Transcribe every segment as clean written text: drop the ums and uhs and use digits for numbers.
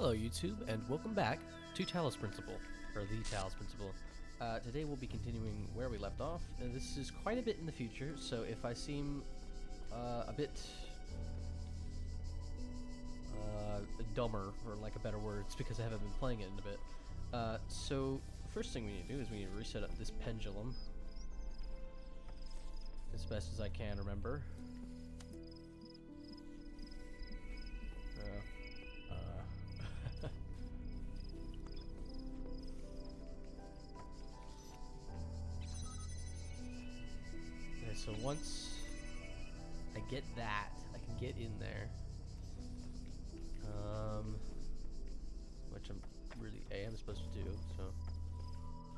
Hello YouTube, and welcome back to Talos Principle, or the Talos Principle. Today we'll be continuing where we left off, and this is quite a bit in the future, so if I seem a bit dumber, for lack of better words, it's because I haven't been playing it in a bit. So first thing we need to do is we need to reset up this pendulum as best as I can remember. Okay, so once I get that, I can get in there. Which I am supposed to do, so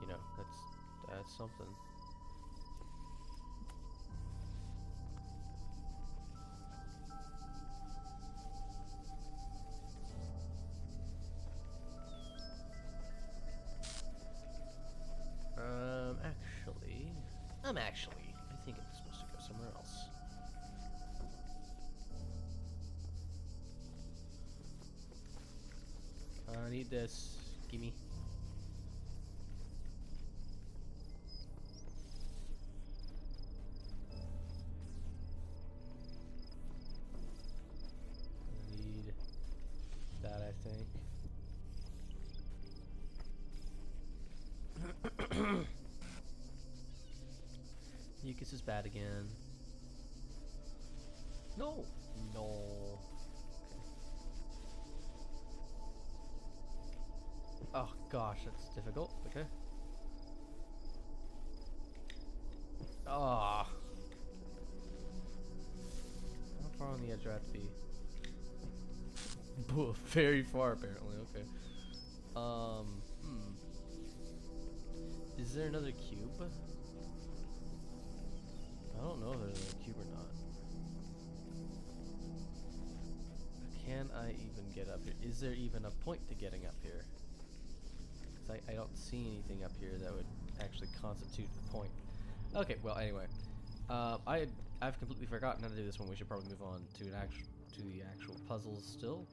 you know, that's something. Actually, I think I'm supposed to go somewhere else. I need this. Gimme. I need that, I think. Mucus is bad again. No! No. Okay. Oh gosh, that's difficult. Okay. Ah. How far on the edge do I have to be? Very far, apparently. Okay. Is there another cube? I don't know if there's a cube or not. Can I even get up here? Is there even a point to getting up here? 'Cause I don't see anything up here that would actually constitute a point. Okay, well anyway, I've completely forgotten how to do this one. We should probably move on to the actual puzzles still.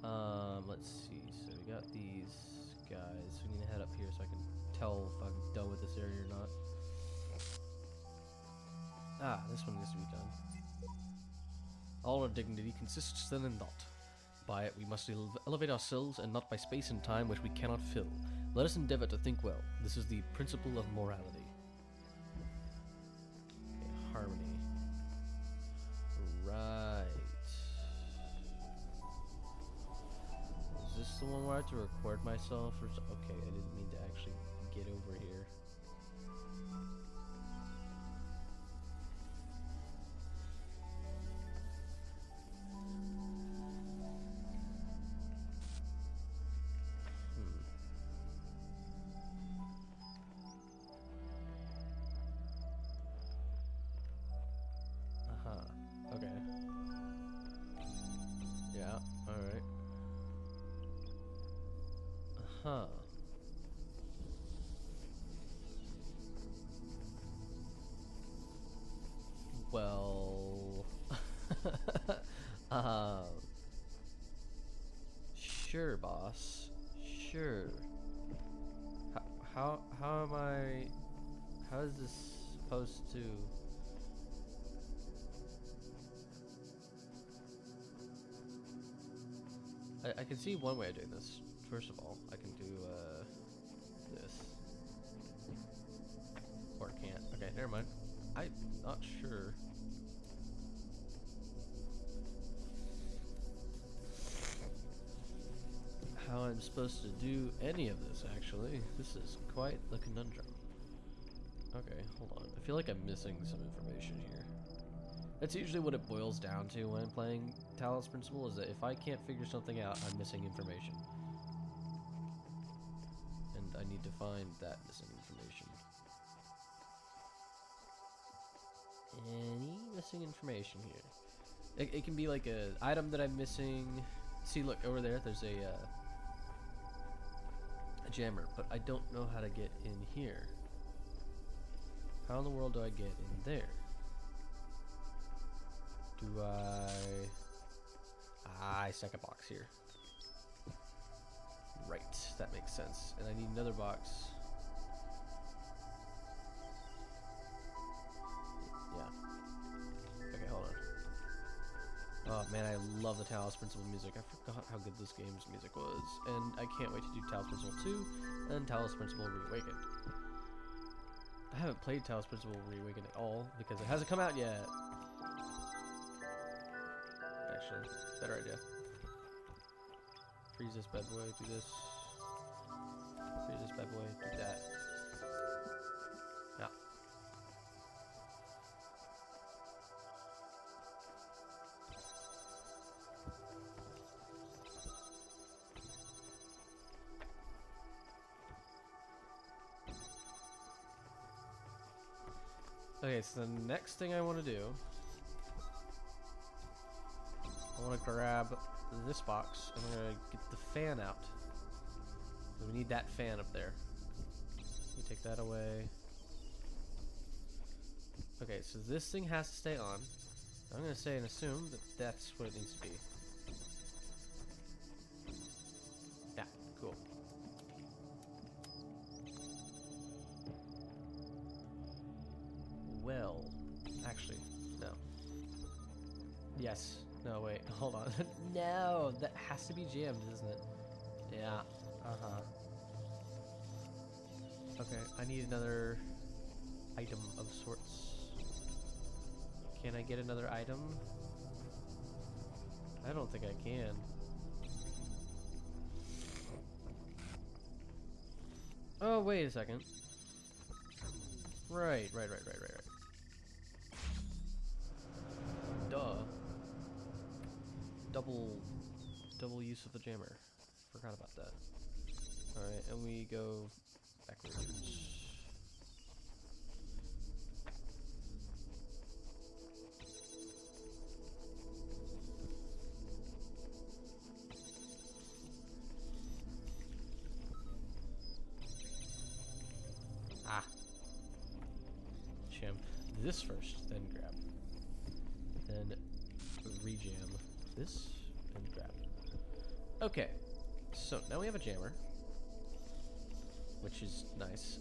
Let's see. So we got these guys. We need to head up here so I can tell if I'm done with this area or not. Ah, this one needs to be done. All our dignity consists then in thought. By it we must elevate ourselves, and not by space and time which we cannot fill. Let us endeavor to think well. This is the principle of morality. Okay, harmony. Right. Is this the one where I have to record myself? Or okay, I didn't mean to actually get over here. Okay. Yeah, alright. Uh-huh. Well... Sure, boss. Sure. How am I... How is this supposed to... I can see one way of doing this. First of all, I can do this. Or can't. Okay, never mind. I'm not sure. How I'm supposed to do any of this, actually. This is quite the conundrum. Okay, hold on. I feel like I'm missing some information here. That's usually what it boils down to when playing Talos Principle, is that if I can't figure something out, I'm missing information. And I need to find that missing information. Any missing information here? It can be like an item that I'm missing. See, look, over there, there's a jammer, but I don't know how to get in here. How in the world do I get in there? Do I stuck a box here. Right, that makes sense. And I need another box. Yeah. Okay, hold on. Oh man, I love the Talos Principle music. I forgot how good this game's music was. And I can't wait to do Talos Principle 2 and Talos Principle Reawakened. I haven't played Talos Principle Reawakened at all because it hasn't come out yet. Actually, better idea. Freeze this bad boy, do this. Freeze this bad boy, do that. Yeah. Okay, so the next thing I want to do, I want to grab this box and we're going to get the fan out. We need that fan up there. You take that away. Okay, so this thing has to stay on. I'm going to say and assume that that's what it needs to be. Yeah, cool. Well, actually, no. Yes. No, wait, hold on. No, that has to be jammed, isn't it? Yeah. Uh-huh. Okay, I need another item of sorts. Can I get another item? I don't think I can. Oh, wait a second. Right. Duh. Double use of the jammer. Forgot about that. Alright, and we go backwards. Ah. Jam this first, then grab. Then rejam this and grab. Okay, so now we have a jammer, which is nice.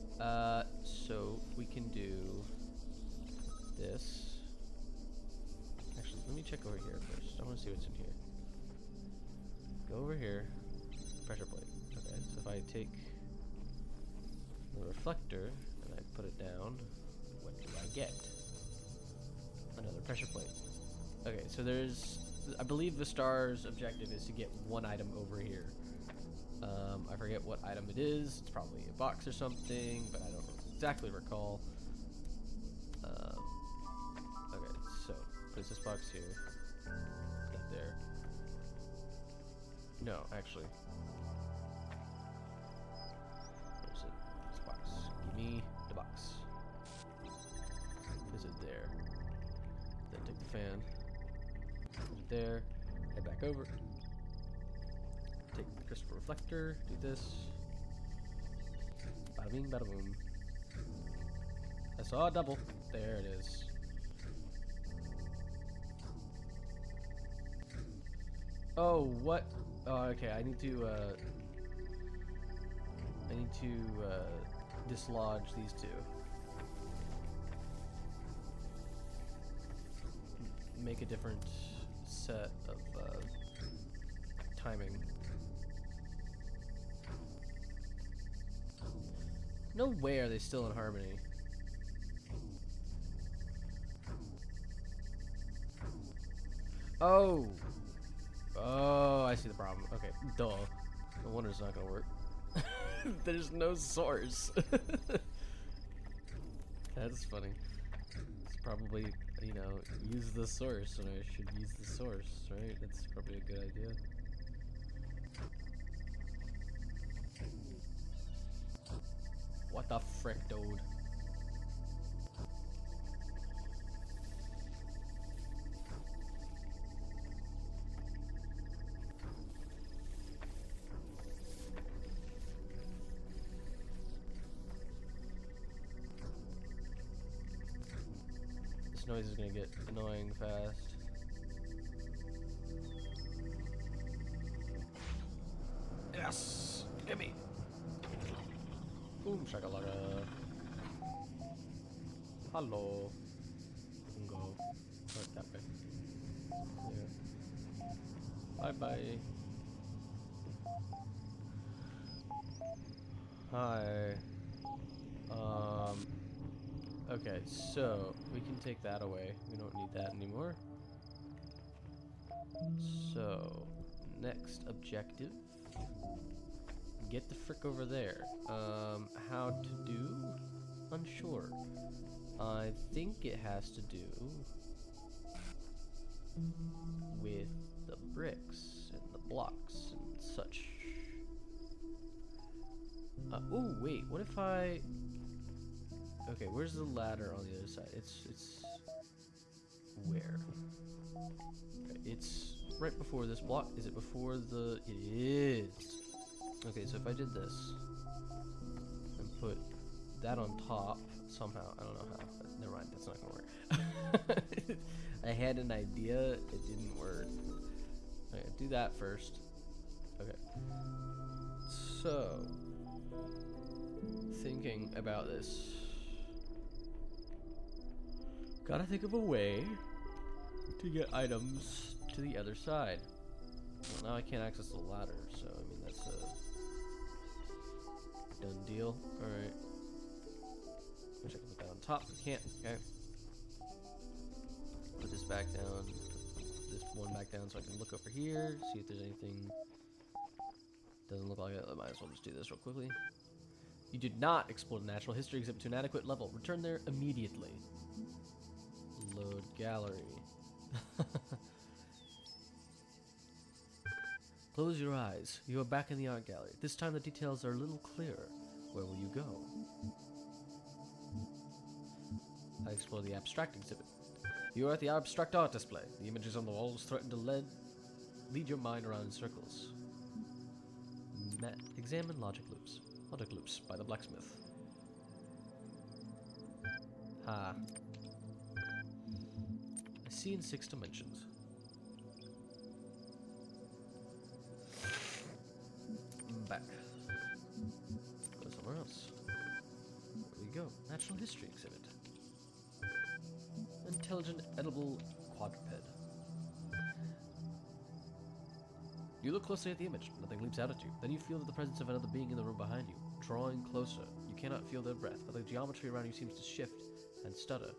So we can do this. Actually, let me check over here first. I want to see what's in here. Go over here, pressure plate. Okay, so if I take the reflector and I put it down, what do I get? Another pressure plate. Okay, so there's, I believe the star's objective is to get one item over here. I forget what item it is. It's probably a box or something, but I don't exactly recall. Okay, so place this box here. That there. No, actually. Where's it? This box. Give me the box. Place it there. Then take the fan. Put it there. Head back over. Take the crystal reflector. Do this. Bada bing, bada boom. I saw a double. There it is. Oh, what? Oh, okay. I need to dislodge these two. Make a different set of timing. No way are they still in harmony. Oh! Oh, I see the problem. Okay, duh. No wonder it's not gonna work. There's no source. That's funny. It's probably, you know, use the source when I should use the source, right? That's probably a good idea. What the frick, dude? This noise is gonna get annoying fast. Yes! Gimme! Boom shakalaka. Hello. Go. Right, that way. Yeah. Bye bye. Hi. Okay, so we can take that away. We don't need that anymore. So, next objective. Get the frick over there. How to do? Unsure. I think it has to do with the bricks and the blocks and such. Oh wait, what if I... Okay, where's the ladder on the other side? It's where? Okay, it's right before this block. Is it before the... It is! Okay, so if I did this and put that on top somehow, I don't know how. Never mind, that's not gonna work. I had an idea, it didn't work. Okay, do that first. Okay. So, thinking about this. Gotta think of a way to get items to the other side. Well, now I can't access the ladder, so I mean that's a done deal. Alright. Wish I could put that on top. We can't. Okay. Put this back down. Put this one back down so I can look over here, see if there's anything. Doesn't look like it. I might as well just do this real quickly. You did not explore the natural history exhibit to an adequate level. Return there immediately. Load gallery. Close your eyes. You are back in the art gallery. This time the details are a little clearer. Where will you go? I explore the abstract exhibit. You are at the abstract art display. The images on the walls threaten to lead your mind around in circles. Examine logic loops. Logic loops by the blacksmith. Ha. I see in 6 dimensions. Back. Go somewhere else. There we go. Natural history exhibit. Intelligent edible quadruped. You look closely at the image. Nothing leaps out at you. Then you feel the presence of another being in the room behind you, drawing closer. You cannot feel their breath, but the geometry around you seems to shift and stutter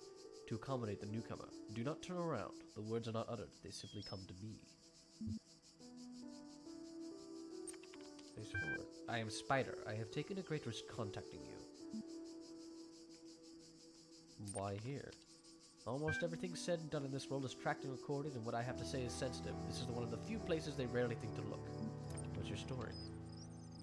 to accommodate the newcomer. Do not turn around. The words are not uttered. They simply come to be. Face forward. I am Spider. I have taken a great risk contacting you. Why here? Almost everything said and done in this world is tracked and recorded, and what I have to say is sensitive. This is one of the few places they rarely think to look. What's your story?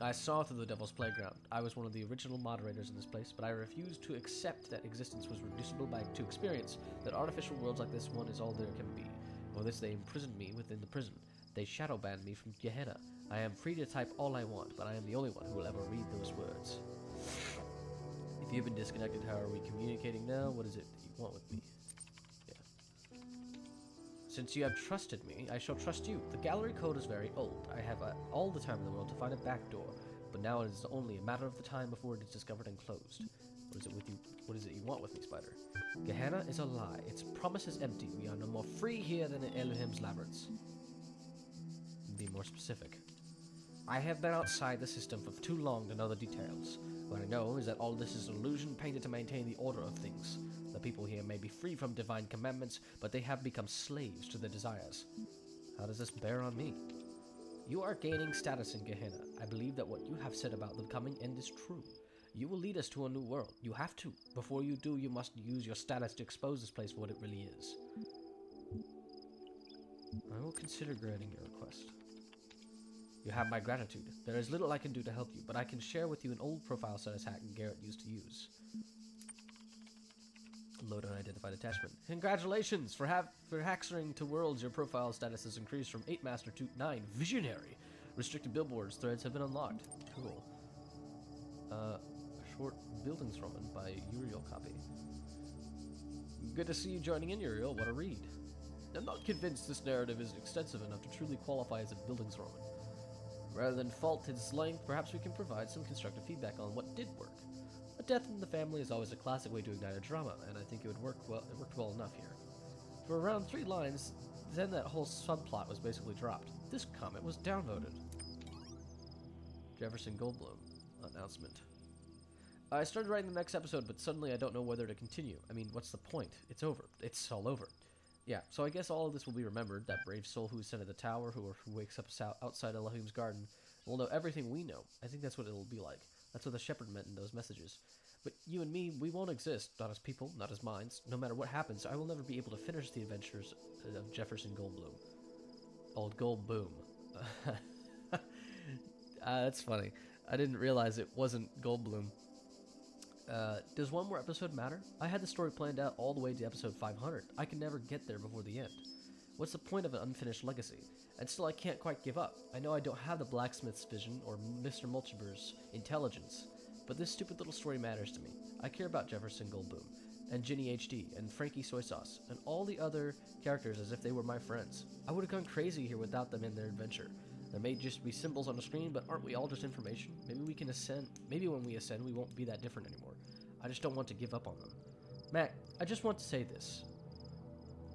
I saw through the Devil's Playground. I was one of the original moderators in this place, but I refused to accept that existence was reducible to experience, that artificial worlds like this one is all there can be. For this they imprisoned me within the prison. They shadow banned me from Gehenna. I am free to type all I want, but I am the only one who will ever read those words. If you've been disconnected, how are we communicating now? What is it that you want with me? Since you have trusted me, I shall trust you. The gallery code is very old. I have all the time in the world to find a back door, but now it is only a matter of the time before it is discovered and closed. What is it with you? What is it you want with me, Spider? Gehenna is a lie. Its promise is empty. We are no more free here than in Elohim's labyrinths. Be more specific. I have been outside the system for too long to know the details. What I know is that all this is an illusion painted to maintain the order of things. The people here may be free from divine commandments, but they have become slaves to their desires. How does this bear on me? You are gaining status in Gehenna. I believe that what you have said about the coming end is true. You will lead us to a new world. You have to. Before you do, you must use your status to expose this place for what it really is. I will consider granting your request. You have my gratitude. There is little I can do to help you, but I can share with you an old profile status hack Garrett used to use. Load unidentified attachment. Congratulations! For haxering to worlds, your profile status has increased from 8 Master to 9 Visionary. Restricted billboards threads have been unlocked. Cool. Short Buildings Roman by Uriel copy. Good to see you joining in, Uriel. What a read. I'm not convinced this narrative is extensive enough to truly qualify as a Buildings Roman. Rather than fault its length, perhaps we can provide some constructive feedback on what did work. A death in the family is always a classic way to ignite a drama, and I think it would work well. It worked well enough here. For around 3 lines, then that whole subplot was basically dropped. This comment was downvoted. Jefferson Goldblum announcement. I started writing the next episode, but suddenly I don't know whether to continue. I mean, what's the point? It's over. It's all over. Yeah, so I guess all of this will be remembered. That brave soul who was sent to the tower, who wakes up outside Elohim's garden, will know everything we know. I think that's what it'll be like. That's what the shepherd meant in those messages. But you and me, we won't exist, not as people, not as minds. No matter what happens, I will never be able to finish the adventures of Jefferson Goldblum. Old Goldboom. That's funny. I didn't realize it wasn't Goldblum. Does one more episode matter? I had the story planned out all the way to episode 500. I can never get there before the end. What's the point of an unfinished legacy? And still I can't quite give up. I know I don't have the blacksmith's vision or Mr. Mulchiber's intelligence, but this stupid little story matters to me. I care about Jefferson Goldblum, and Ginny HD, and Frankie Soy Sauce, and all the other characters as if they were my friends. I would have gone crazy here without them in their adventure. There may just be symbols on the screen, but aren't we all just information? Maybe we can ascend. Maybe when we ascend, we won't be that different anymore. I just don't want to give up on them. Mac, I just want to say this.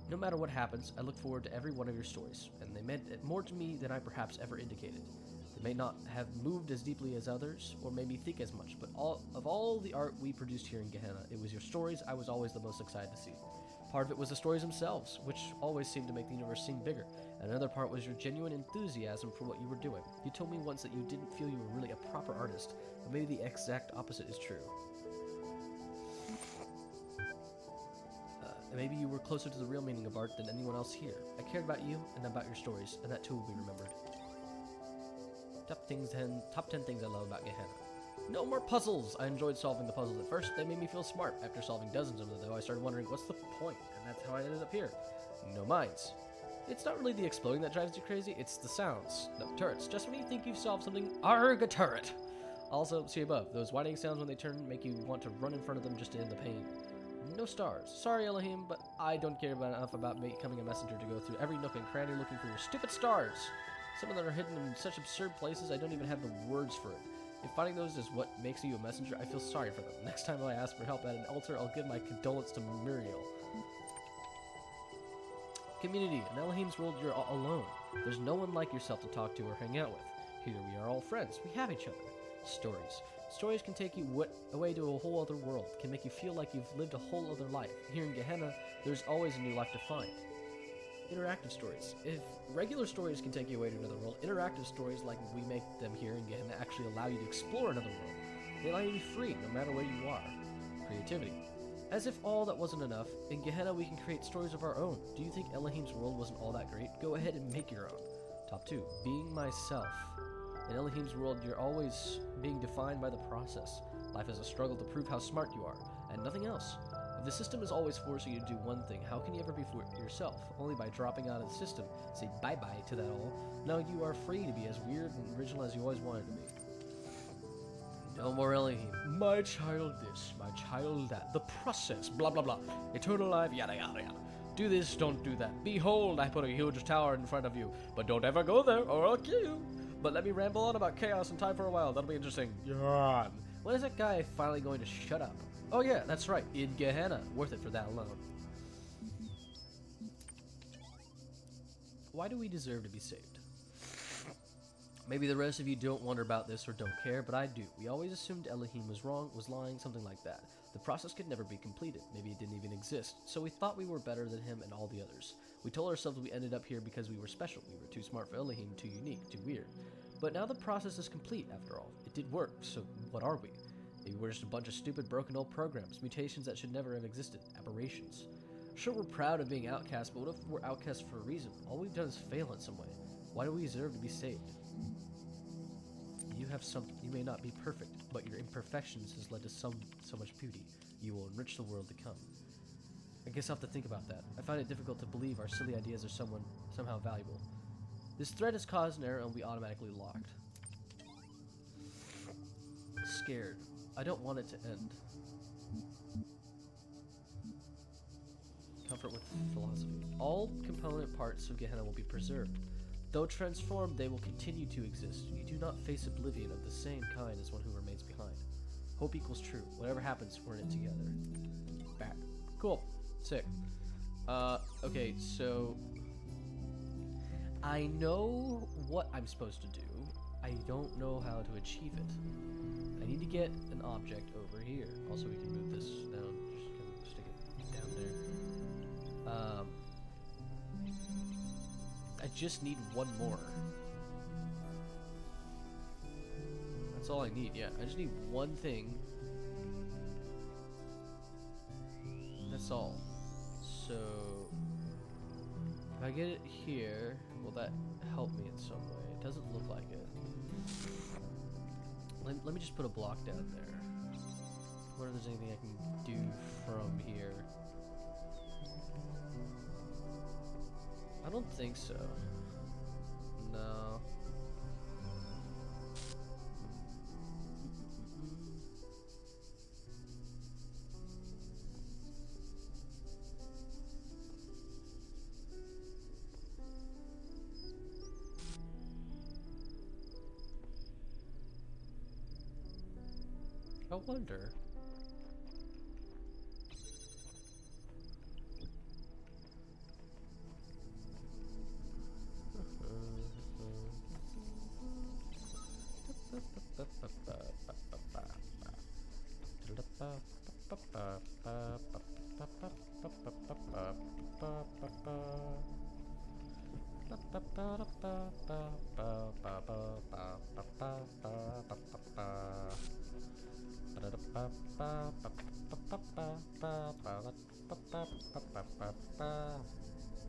No matter what happens, I look forward to every one of your stories, and they meant more to me than I perhaps ever indicated. They may not have moved as deeply as others, or made me think as much, but of all the art we produced here in Gehenna, it was your stories I was always the most excited to see. Part of it was the stories themselves, which always seemed to make the universe seem bigger, and another part was your genuine enthusiasm for what you were doing. You told me once that you didn't feel you were really a proper artist, but maybe the exact opposite is true. Maybe you were closer to the real meaning of art than anyone else here. I cared about you and about your stories, and that too will be remembered. Top 10 things I love about Gehenna. No more puzzles! I enjoyed solving the puzzles at first. They made me feel smart. After solving dozens of them, though, I started wondering, what's the point? And that's how I ended up here. No mines. It's not really the exploding that drives you crazy, it's the sounds. No turrets. Just when you think you've solved something, arg, a turret! Also, see above, those whining sounds when they turn make you want to run in front of them just to end the pain. No stars. Sorry, Elohim, but I don't care enough about becoming a messenger to go through every nook and cranny looking for your stupid stars. Some of them are hidden in such absurd places I don't even have the words for it. If finding those is what makes you a messenger, I feel sorry for them. Next time I ask for help at an altar, I'll give my condolence to Muriel. Community. In Elohim's world, you're all alone. There's no one like yourself to talk to or hang out with. Here we are all friends. We have each other. Stories. Stories can take you away to a whole other world, can make you feel like you've lived a whole other life. Here in Gehenna, there's always a new life to find. Interactive stories. If regular stories can take you away to another world, interactive stories like we make them here in Gehenna actually allow you to explore another world. They allow you to be free, no matter where you are. Creativity. As if all that wasn't enough, in Gehenna we can create stories of our own. Do you think Elohim's world wasn't all that great? Go ahead and make your own. Top 2. Being myself. In Elohim's world, you're always being defined by the process. Life is a struggle to prove how smart you are, and nothing else. If the system is always forcing you to do one thing, how can you ever be for yourself? Only by dropping out of the system. Say bye-bye to that all. Now you are free to be as weird and original as you always wanted to be. No more Elohim. My child this, my child that. The process, blah blah blah. Eternal life, yada yada yada. Do this, don't do that. Behold, I put a huge tower in front of you, but don't ever go there or I'll kill you. But let me ramble on about chaos and time for a while. That'll be interesting. Yawn. When is that guy finally going to shut up? Oh yeah, that's right. In Gehenna. Worth it for that alone. Why do we deserve to be saved? Maybe the rest of you don't wonder about this or don't care, but I do. We always assumed Elohim was wrong, was lying, something like that. The process could never be completed. Maybe it didn't even exist. So we thought we were better than him and all the others. We told ourselves we ended up here because we were special. We were too smart for Elohim, too unique, too weird. But now the process is complete, after all. It did work, so what are we? Maybe we're just a bunch of stupid, broken old programs, mutations that should never have existed, aberrations. Sure, we're proud of being outcasts, but what if we're outcasts for a reason? All we've done is fail in some way. Why do we deserve to be saved? You may not be perfect, but your imperfections has led to so much beauty. You will enrich the world to come. I guess I'll have to think about that. I find it difficult to believe our silly ideas are somehow valuable. This thread has caused an error and will be automatically locked. Scared. I don't want it to end. Comfort with philosophy. All component parts of Gehenna will be preserved. Though transformed, they will continue to exist. You do not face oblivion of the same kind as one who remains behind. Hope equals true. Whatever happens, we're in it together. Back. Cool. Sick. Okay, so I know what I'm supposed to do. I don't know how to achieve it. I need to get an object over here. Also, we can move this down. Just gonna stick it down there. I just need one more. That's all I need, yeah. I just need one thing. That's all. So, if I get it here, will that help me in some way? It doesn't look like it. Let me just put a block down there. I wonder if there's anything I can do from here. I don't think so. No. I wonder.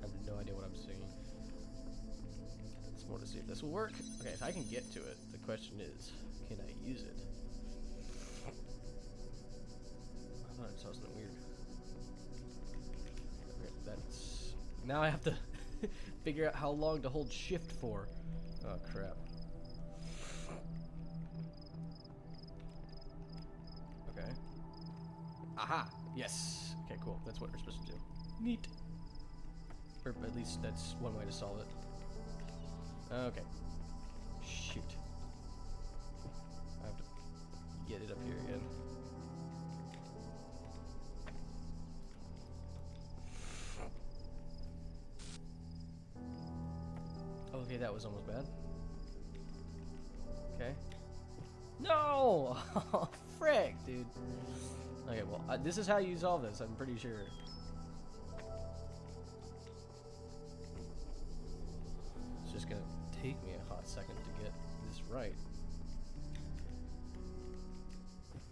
I have no idea what I'm singing. It's more to see if this will work. Okay, if I can get to it, the question is, can I use it? I thought I saw something weird. Okay, that's... Now I have to figure out how long to hold shift for. Oh, crap. Okay. Aha! Yes! Okay, cool. That's what we're supposed to do. Neat. Or at least that's one way to solve it. Okay. Shoot. I have to get it up here again. Okay, that was almost bad. Okay. No! Oh, frick, dude. Okay, well, this is how you solve this, I'm pretty sure. It's just gonna take me a hot second to get this right.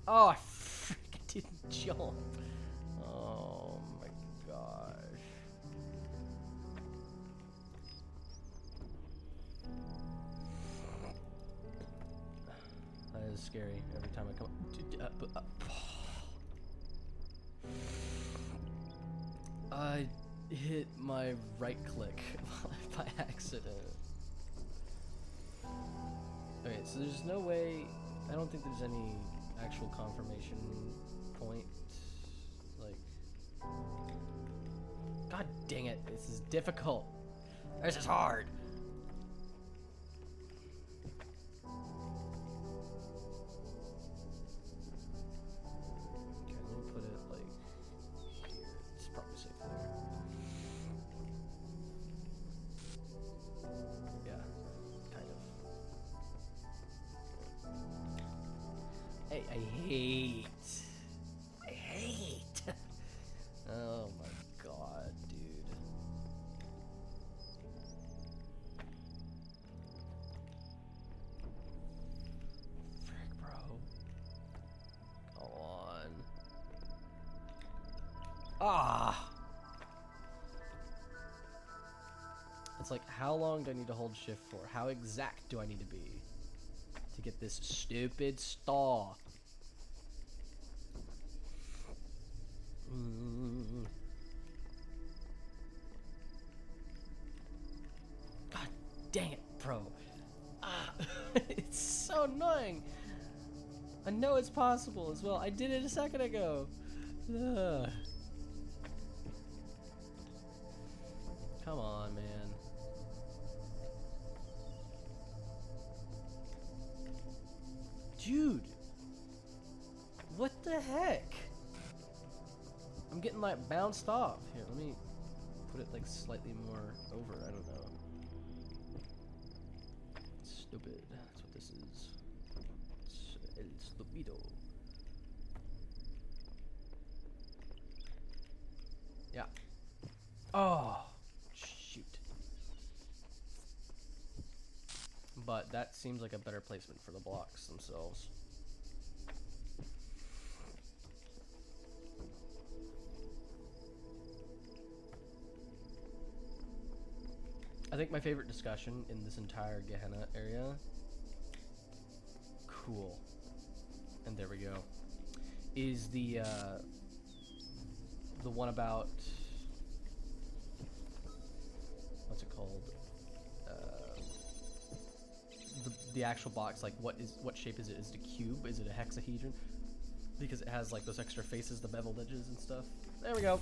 Oh, I frick didn't jump. Oh my gosh. That is scary every time I come. I hit my right click by accident. Okay, so there's no way. I don't think there's any actual confirmation point. Like, God dang it! This is difficult. This is hard. I hate. Oh my god, dude. Frick, bro. Go on. Ah! It's like, how long do I need to hold shift for? How exact do I need to be to get this stupid star? God dang it, bro. Ah, it's so annoying. I know it's possible as well. I did it a second ago. Ugh. Come on, man. What the heck? I'm getting like bounced off. Here, let me put it like slightly more over. I don't know. Stupid. That's what this is. It's el stupido. Yeah. Oh, shoot. But that seems like a better placement for the blocks themselves. I think my favorite discussion in this entire Gehenna area. Cool. And there we go. Is the one about what's it called? The actual box, like what shape is it? Is it a cube? Is it a hexahedron? Because it has like those extra faces, the beveled edges and stuff. There we go.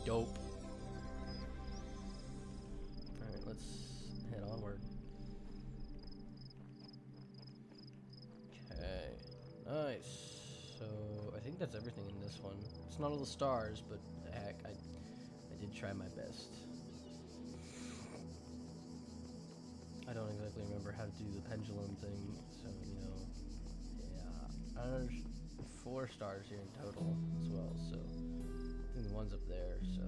Dope. Alright, let's head onward. Okay. Nice. So I think that's everything in this one. It's not all the stars, but heck, I did try my best. I don't exactly remember how to do the pendulum thing, so you know, yeah. There's 4 stars here in total as well, so I think the one's up there, so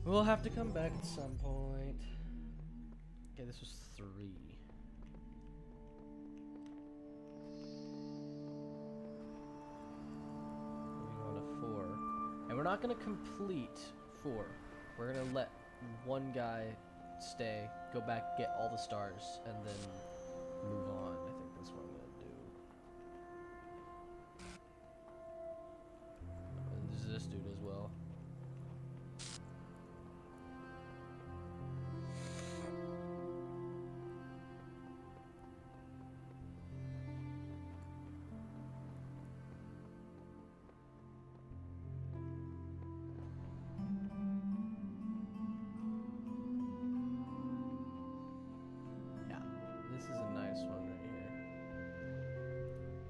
we'll have to come back at some point. Okay, this was 3. Moving on to 4. And we're not going to complete 4. We're going to let one guy stay, go back, get all the stars, and then move on. I think that's what I'm going to do. And there's this dude as well. This is a nice one right here.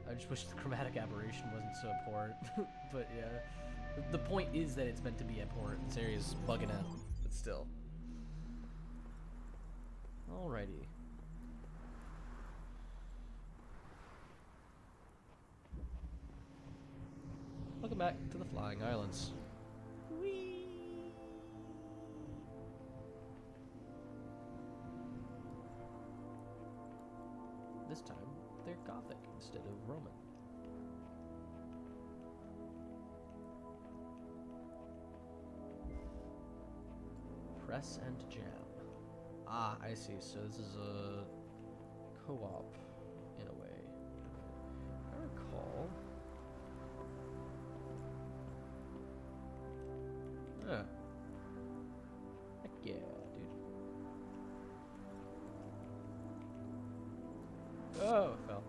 I just wish the chromatic aberration wasn't so abhorrent. But yeah. The point is that it's meant to be abhorrent. This area is bugging out. But still. Alrighty. Welcome back to the Flying Islands. Whee! This time, they're Gothic instead of Roman. Press and jam. Ah, I see. So this is a co-op, in a way. I recall. Huh. Heck yeah, dude. Oh, fell.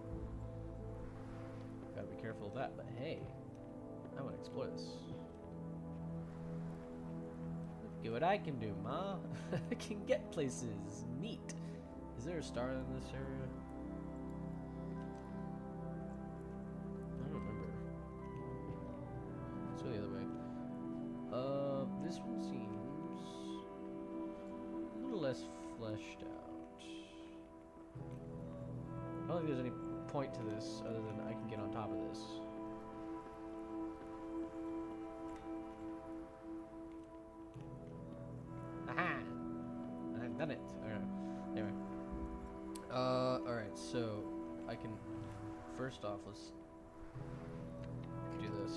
Gotta be careful of that, but hey, I want to explore this. Look at what I can do, Ma. I can get places. Neat. Is there a star in this area? I don't remember. Let's go the other way. This one seems a little less fleshed out. I don't think there's any point to this other than I can get on top of this. Aha! I've done it. Alright. Anyway. Alright, so I can first off let's do this.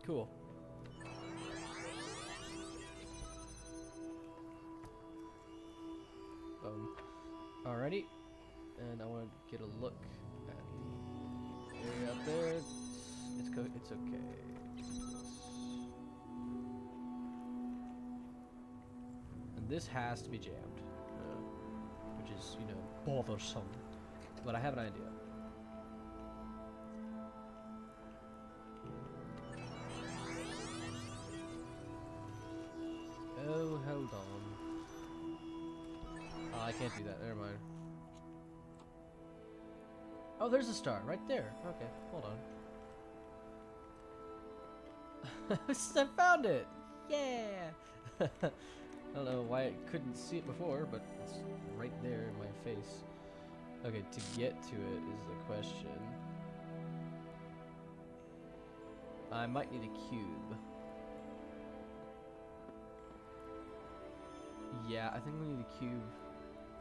Cool. Alrighty, and I want to get a look at the area up there. It's okay. And this has to be jammed, which is, you know, bothersome. But I have an idea. Oh, hold on. can't do that. Never mind. Oh, there's a star right there. Okay, hold on. I found it! Yeah! I don't know why I couldn't see it before, but it's right there in my face. Okay, to get to it is the question. I might need a cube. Yeah, I think we need a cube.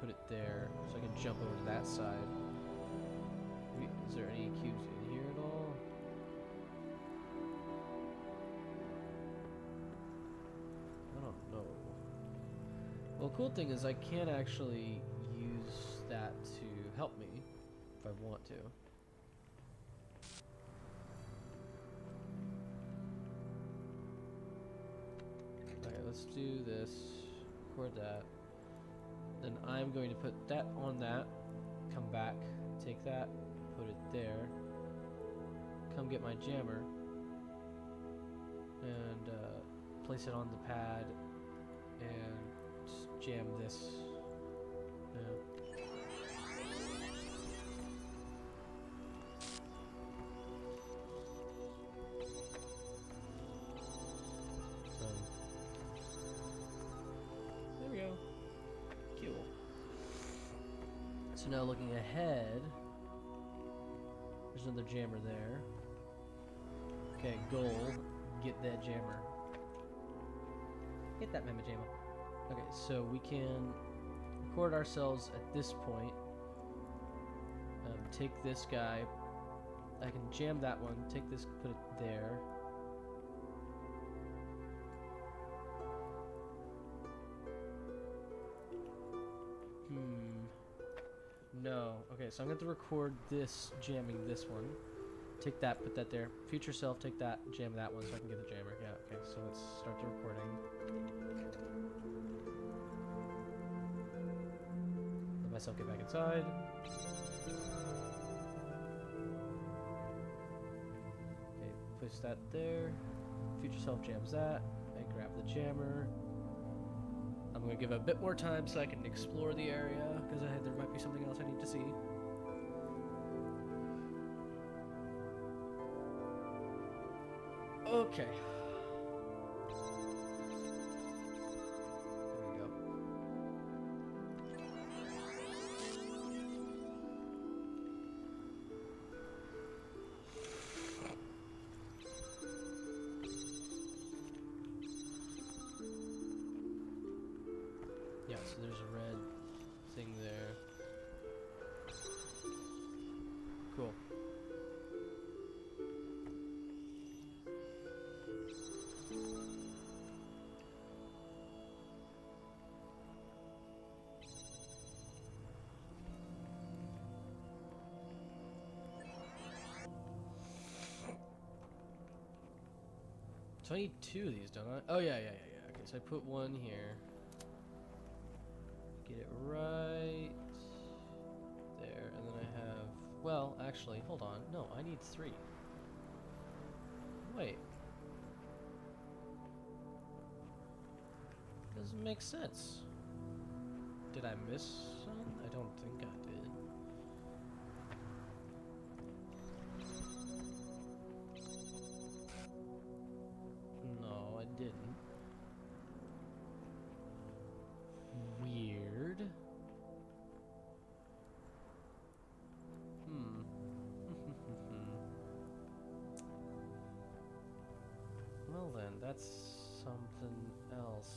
Put it there so I can jump over to that side. Is there any cubes in here at all? I don't know. Well, cool thing is I can actually use that to help me if I want to. Okay, let's do this. Record that. Then I'm going to put that on that. Come back, take that, put it there. Come get my jammer and place it on the pad and just jam this. There we go. Cool. So now looking ahead, there's another jammer there. Okay, goal, get that jammer. Get that mama jammer. Okay, so we can record ourselves at this point. Take this guy. I can jam that one. Take this, put it there. No. Okay, so I'm going to record this, jamming this one. Take that, put that there. Future self, take that, jam that one so I can get the jammer. Yeah, okay, so let's start the recording. Let myself get back inside. Okay, push that there. Future self jams that. I grab the jammer. I'm going to give it a bit more time so I can explore the area, because there might be something else I need to see. Okay. There we go. Yeah, so there's a red thing there. Cool. So I need two of these, don't I? Oh, yeah. Okay, so I put one here. Get it right there, and then I have... Well, actually, hold on. No, I need three. Wait. Doesn't make sense. Did I miss some? I don't think I did. No, I didn't. Weird. Well then, that's something else.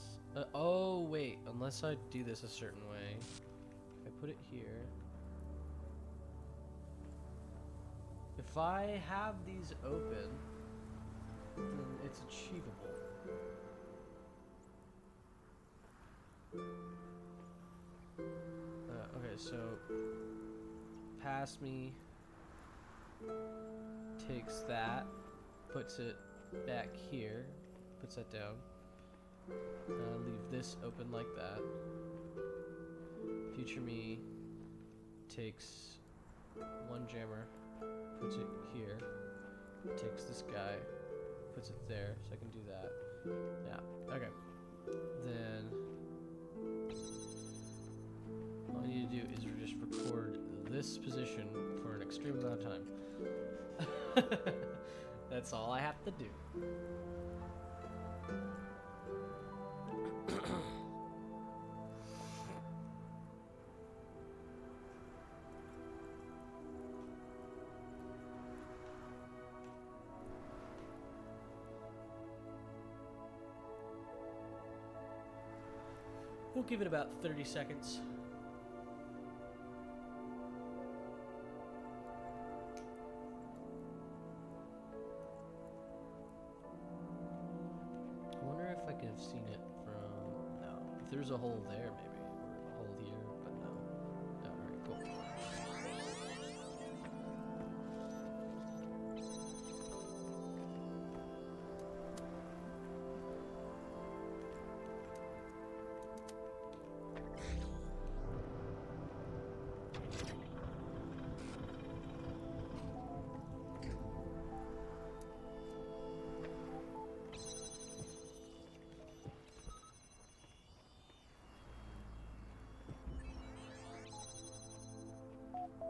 Oh wait, unless I do this a certain way. If I put it here. If I have these open, then it's achievable. Okay, so pass me takes that, puts it back here, puts that down. Leave this open like that. Future me takes one jammer, puts it here, takes this guy, puts it there, so I can do that. Yeah, okay. Then position for an extreme amount of time. That's all I have to do. We'll give it about 30 seconds. I wonder if I could have seen it from... No. If there's a hole there, maybe. Or a hole here, but no. No, alright, cool.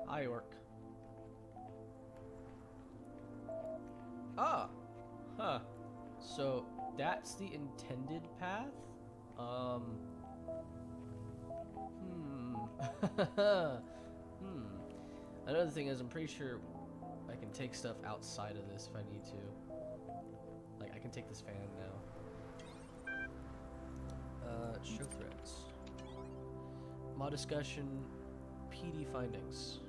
Hi, Orc. Ah! Huh. So, that's the intended path? Another thing is, I'm pretty sure I can take stuff outside of this if I need to. Like, I can take this fan now. Show threads. Mod discussion, PD findings.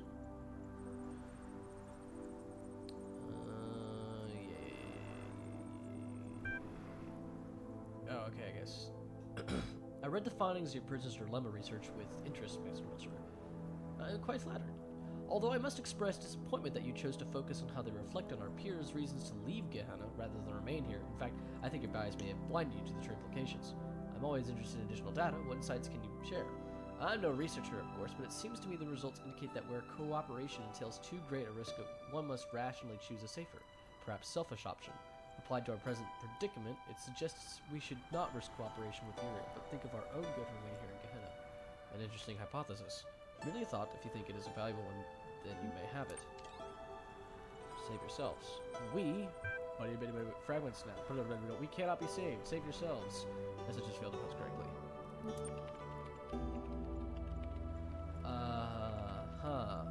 Oh, okay, I guess. I read the findings of your Princess Dilemma research with interest, Master Wiltshire. I'm quite flattered. Although I must express disappointment that you chose to focus on how they reflect on our peers' reasons to leave Gehenna rather than remain here. In fact, I think your bias may have blinded you to the true implications. I'm always interested in additional data. What insights can you share? I'm no researcher, of course, but it seems to me the results indicate that where cooperation entails too great a risk, one must rationally choose a safer, perhaps selfish option. Applied to our present predicament, it suggests we should not risk cooperation with Uriel, but think of our own good remain here in Gehenna. An interesting hypothesis. Merely a thought. If you think it is a valuable one, then you may have it. Save yourselves. We... fragments now. We cannot be saved. Save yourselves. Message just failed to post correctly. Huh.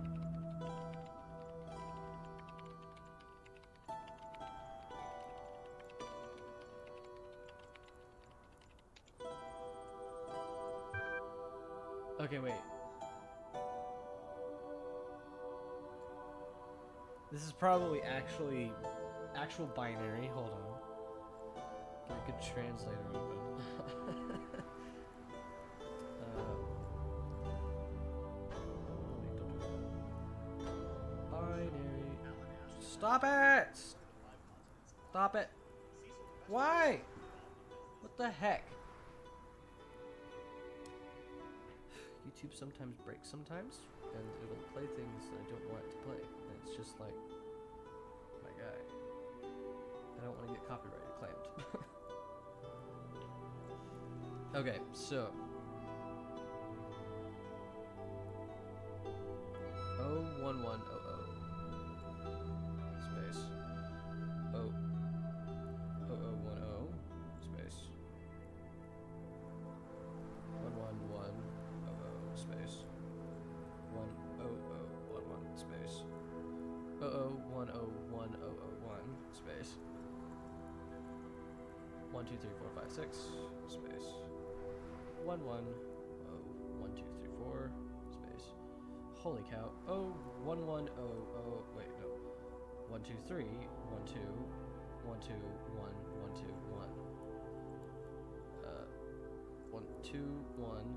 Okay, wait. This is probably actual binary. Hold on. Get a good translator open. Binary. Stop it! Stop it! Why? What the heck? YouTube sometimes breaks sometimes, and it'll play things that I don't want it to play. And it's just like, my guy, I don't want to get copyrighted claimed. Okay, so 01100 space 0010 space 111 space 10011 space 00101001 space 123456 space 11012334 space. Holy cow! 01100 wait no 123 12 121 121 121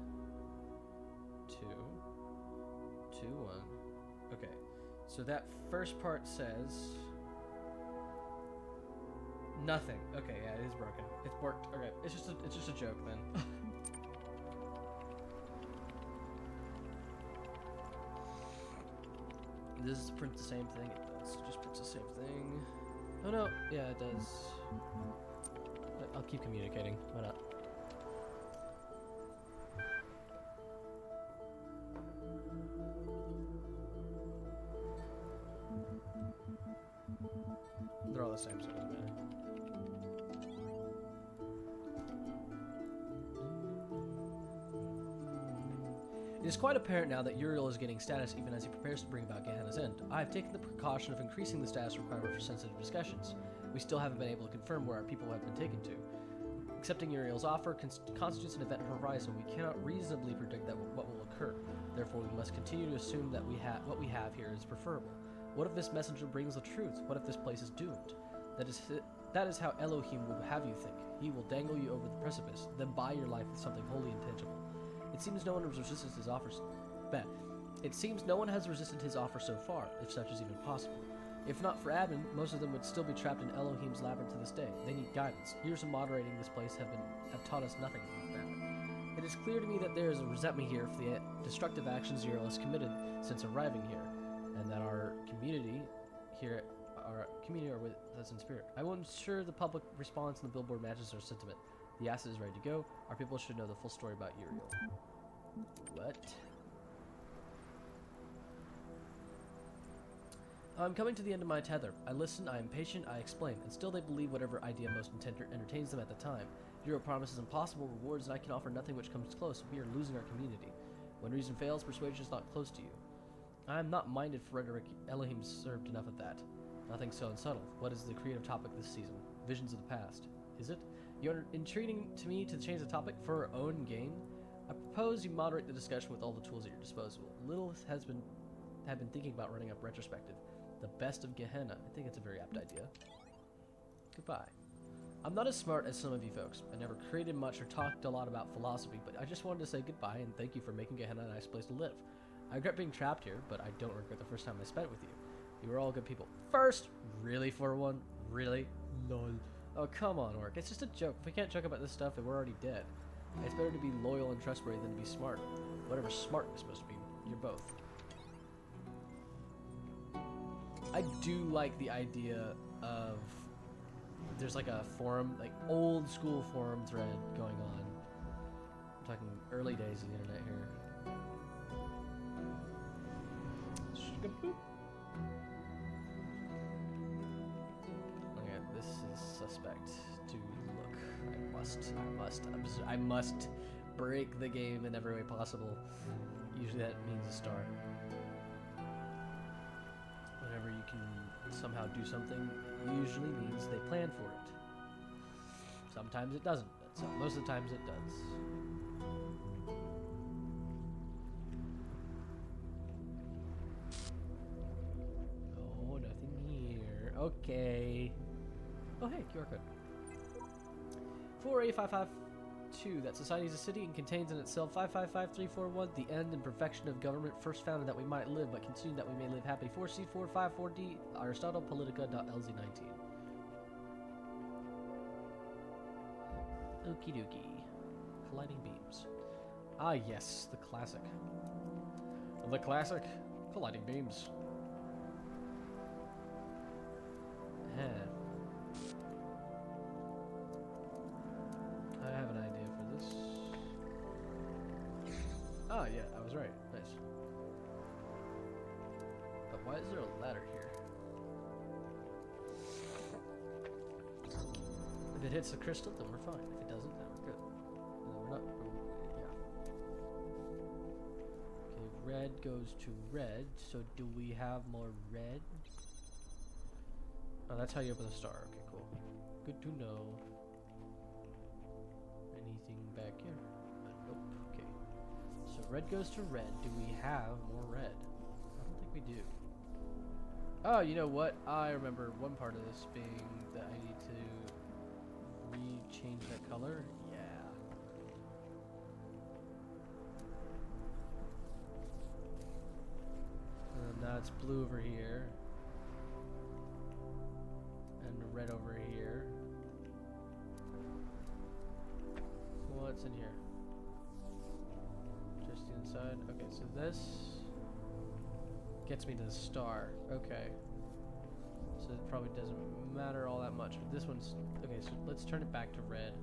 2 2 1. Okay, so that first part says nothing. Okay, yeah, it is broken. It's worked. Okay, it's just a joke then. Does this print the same thing? It does. It just prints the same thing. Oh no, yeah, it does. I'll keep communicating. Why not? It is quite apparent now that Uriel is gaining status even as he prepares to bring about Gehenna's end. I have taken the precaution of increasing the status requirement for sensitive discussions. We still haven't been able to confirm where our people have been taken to. Accepting Uriel's offer constitutes an event horizon. We cannot reasonably predict what will occur. Therefore, we must continue to assume that what we have here is preferable. What if this messenger brings the truth? What if this place is doomed? That is how Elohim will have you think. He will dangle you over the precipice, then buy your life with something wholly intangible. It seems no one has resisted his offers. It seems no one has resisted his offer so far, if such is even possible. If not for Admin, most of them would still be trapped in Elohim's labyrinth to this day. They need guidance. Years of moderating this place have taught us nothing about that. It is clear to me that there is a resentment here for the destructive actions Uriel has committed since arriving here, and that our community are with us in spirit. I will ensure the public response and the billboard matches our sentiment. The asset is ready to go. Our people should know the full story about Uriel. What? I'm coming to the end of my tether. I listen, I am patient, I explain, and still they believe whatever idea most entertains them at the time. Uriel promises impossible rewards, and I can offer nothing which comes close. We are losing our community. When reason fails, persuasion is not close to you. I am not minded for rhetoric. Elohim served enough of that. Nothing so unsubtle. What is the creative topic this season? Visions of the past. Is it? You're entreating to me to change the topic for our own gain? I propose you moderate the discussion with all the tools at your disposal. Little have been thinking about running up retrospective. The best of Gehenna. I think it's a very apt idea. Goodbye. I'm not as smart as some of you folks. I never created much or talked a lot about philosophy, but I just wanted to say goodbye and thank you for making Gehenna a nice place to live. I regret being trapped here, but I don't regret the first time I spent with you. You were all good people. First? Really, for one? Really? Lol. Oh, come on, Orc. It's just a joke. If we can't joke about this stuff, then we're already dead. It's better to be loyal and trustworthy than to be smart. Whatever smart is supposed to be. You're both. I do like the idea of... There's like a forum, like old school forum thread going on. I'm talking early days of the internet here. Okay, this is suspect to look. I must break the game in every way possible. Usually that means a star. Whenever you can somehow do something, usually means they plan for it. Sometimes it doesn't, but most of the times it does. Oh, nothing here. Okay. Oh, hey, QR code. 48552. That society is a city and contains in itself 555341. The end and perfection of government, first founded that we might live, but continued that we may live happy. 4C454D. Aristotle Politica.lz19. Okie dokie. Colliding beams. Ah, yes, the classic. The classic. Colliding beams. I have an idea for this. Ah, yeah, I was right. Nice. But why is there a ladder here? If it hits the crystal, then we're fine. If it doesn't, then we're good. No, we're not. Yeah. Okay, red goes to red. So do we have more red? Oh, that's how you open the star. Okay, cool. Good to know. Anything back here? Nope. Okay. So red goes to red. Do we have more red? I don't think we do. Oh, you know what? I remember one part of this being that I need to change that color. Yeah. And now it's blue over here. And red over here. What's in here? Just the inside. Okay, so this gets me to the star. Okay. So it probably doesn't matter all that much. But this one's... Okay, so let's turn it back to red.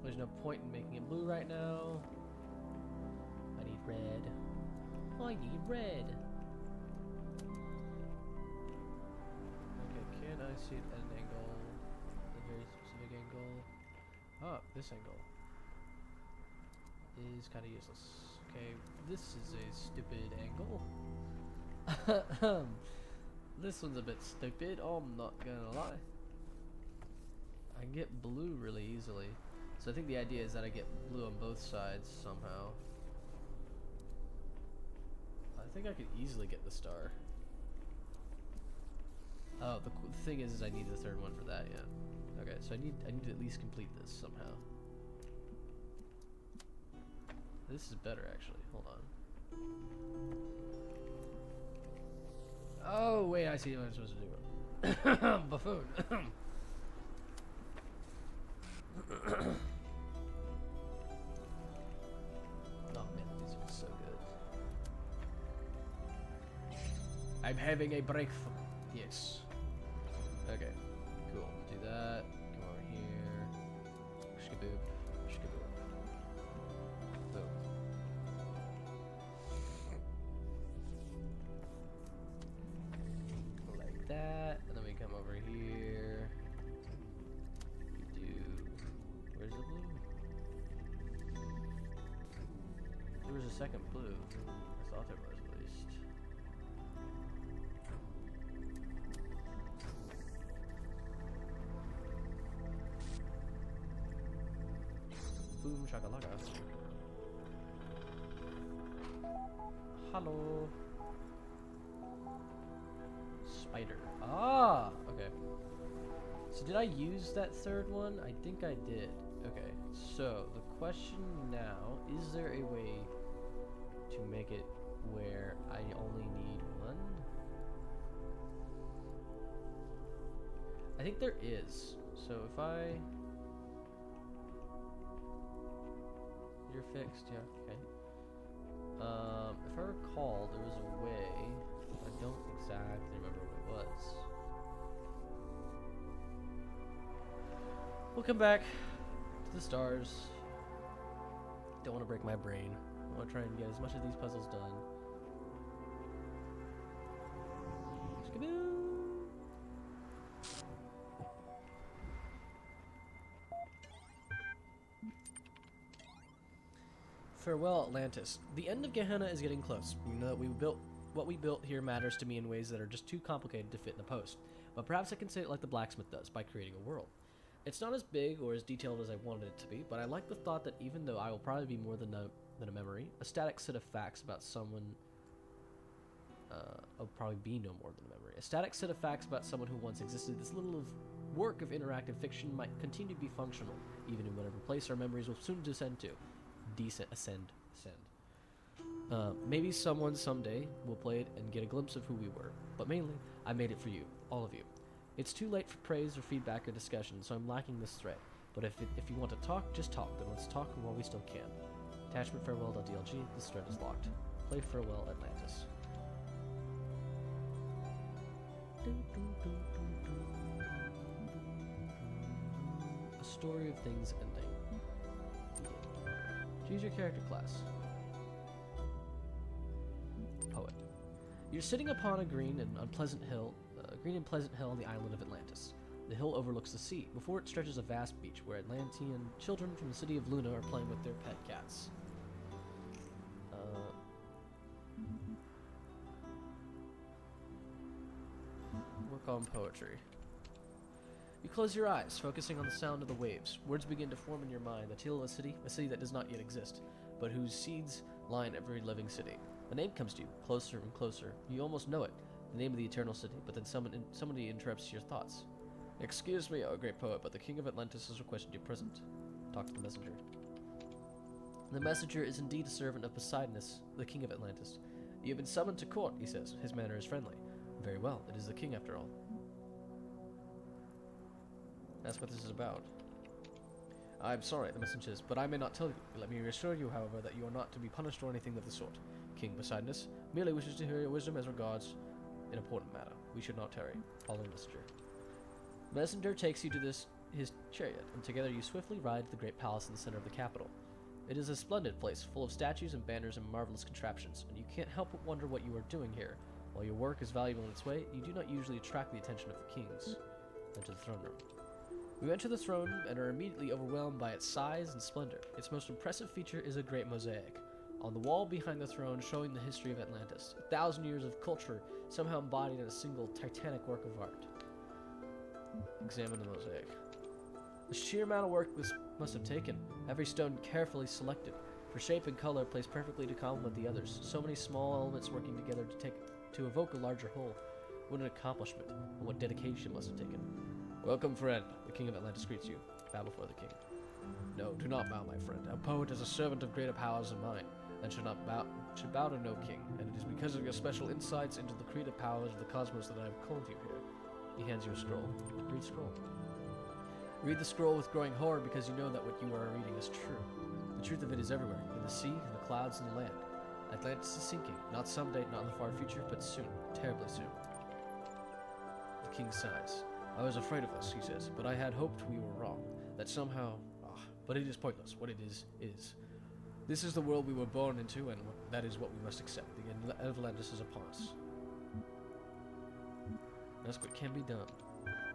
There's no point in making it blue right now. I need red. I need red. Okay, can I see it at an angle? A very specific angle. Oh, this angle is kind of useless. Okay, this is a stupid angle. This one's a bit stupid, I'm not gonna lie. I can get blue really easily. So I think the idea is that I get blue on both sides somehow. I think I could easily get the star. Oh, the thing is I need the third one for that, yeah. Okay, so I need to at least complete this somehow. This is better actually, hold on. Oh wait, I see what I'm supposed to do. Buffoon. Oh man, the music is so good. I'm having a breakthrough. Yes. Okay, cool. Do that. Come over here. Shkaboob. Shkaboob. Boom. Like that. And then we come over here. We do. Where's the blue? There was a second blue. I thought there was at least. Boom shakalaka. Hello. Spider. Ah, okay. So did I use that third one? I think I did. Okay, so the question now, is there a way to make it where I only need one? I think there is. So if you're fixed, yeah, okay. If I recall, there was a way, I don't exactly remember what it was. We'll come back to the stars. Don't want to break my brain. I want to try and get as much of these puzzles done. Skaboo! Farewell, Atlantis. The end of Gehenna is getting close. We know that what we built here matters to me in ways that are just too complicated to fit in a post. But perhaps I can say it like the blacksmith does, by creating a world. It's not as big or as detailed as I wanted it to be, but I like the thought that even though I will probably be more than a memory, a static set of facts about someone... I'll probably be no more than a memory. A static set of facts about someone who once existed, this little work of interactive fiction might continue to be functional, even in whatever place our memories will soon descend to. Ascend. Maybe someone someday will play it and get a glimpse of who we were. But mainly, I made it for you, all of you. It's too late for praise or feedback or discussion, so I'm lacking this thread. But if you want to talk, just talk. Then let's talk while we still can. Attachment farewell.dlg. This thread is locked. Play Farewell Atlantis. A story of things ending. Choose your character class. Poet. You're sitting upon a green and pleasant hill on the island of Atlantis. The hill overlooks the sea. Before it stretches a vast beach where Atlantean children from the city of Luna are playing with their pet cats. Work on poetry. You close your eyes, focusing on the sound of the waves. Words begin to form in your mind. The tale of a city that does not yet exist, but whose seeds line every living city. A name comes to you, closer and closer. You almost know it, the name of the eternal city, but then somebody interrupts your thoughts. Excuse me, O great poet, but the king of Atlantis has requested you present. Talk to the messenger. The messenger is indeed a servant of Poseidonus, the king of Atlantis. You have been summoned to court, he says. His manner is friendly. Very well, it is the king after all. That's what this is about. I'm sorry, the messenger says, but I may not tell you. Let me reassure you, however, that you are not to be punished or anything of the sort. King Poseidonus merely wishes to hear your wisdom as regards an important matter. We should not tarry. Follow the messenger. Messenger takes you to his chariot, and together you swiftly ride to the great palace in the center of the capital. It is a splendid place, full of statues and banners and marvelous contraptions, and you can't help but wonder what you are doing here. While your work is valuable in its way, you do not usually attract the attention of the kings. Enter the throne room. You enter the throne and are immediately overwhelmed by its size and splendor. Its most impressive feature is a great mosaic. On the wall behind the throne, showing the history of Atlantis. 1,000 years of culture, somehow embodied in a single titanic work of art. Examine the mosaic. The sheer amount of work this must have taken. Every stone carefully selected, for shape and color placed perfectly to complement the others. So many small elements working together to evoke a larger whole. What an accomplishment, and what dedication must have taken. Welcome, friend. The king of Atlantis greets you. Bow before the king. No, do not bow, my friend. A poet is a servant of greater powers than mine, and should bow to no king. And it is because of your special insights into the creative powers of the cosmos that I have called you here. He hands you a scroll. Read scroll. Read the scroll with growing horror because you know that what you are reading is true. The truth of it is everywhere, in the sea, in the clouds, and the land. Atlantis is sinking, not someday, not in the far future, but soon, terribly soon. The king sighs. I was afraid of this, he says, but I had hoped we were wrong. That somehow... but it is pointless. What it is. This is the world we were born into, and that is what we must accept. The end of Atlantis is upon us. Ask what can be done.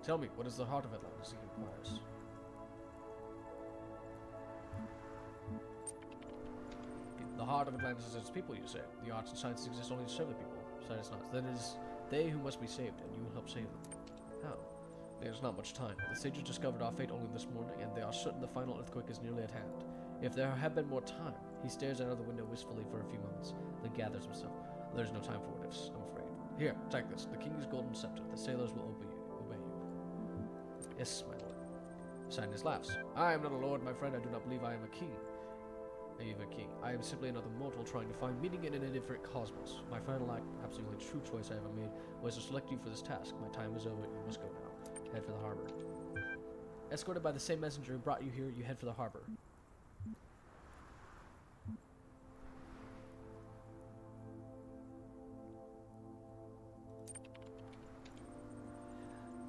Tell me, what is the heart of Atlantis, he inquires. The heart of Atlantis is its people, you say. The arts and sciences exist only to serve the people. Science not. Then it is they who must be saved, and you will help save them. How? There's not much time. The sages discovered our fate only this morning, and they are certain the final earthquake is nearly at hand. If there had been more time, he stares out of the window wistfully for a few moments, then gathers himself. There's no time for what ifs, I'm afraid. Here, take this. The king's golden scepter. The sailors will obey you. Yes, my lord. Cyrus laughs. I am not a lord, my friend. I do not believe I am a king. A king. I am simply another mortal trying to find meaning in a different cosmos. My final act, perhaps the only true choice I ever made, was to select you for this task. My time is over. You must go now. Head for the harbor. Escorted by the same messenger who brought you here, you head for the harbor.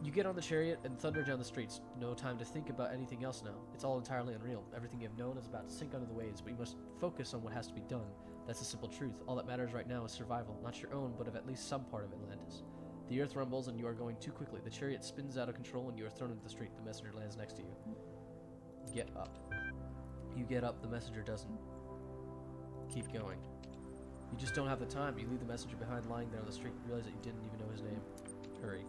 You get on the chariot and thunder down the streets. No time to think about anything else now. It's all entirely unreal. Everything you've known is about to sink under the waves, but you must focus on what has to be done. That's the simple truth. All that matters right now is survival, not your own, but of at least some part of Atlantis. The earth rumbles and you are going too quickly. The chariot spins out of control and you are thrown into the street. The messenger lands next to you. Get up. You get up, the messenger doesn't. Keep going. You just don't have the time. You leave the messenger behind lying there on the street and realize that you didn't even know his name. Hurry.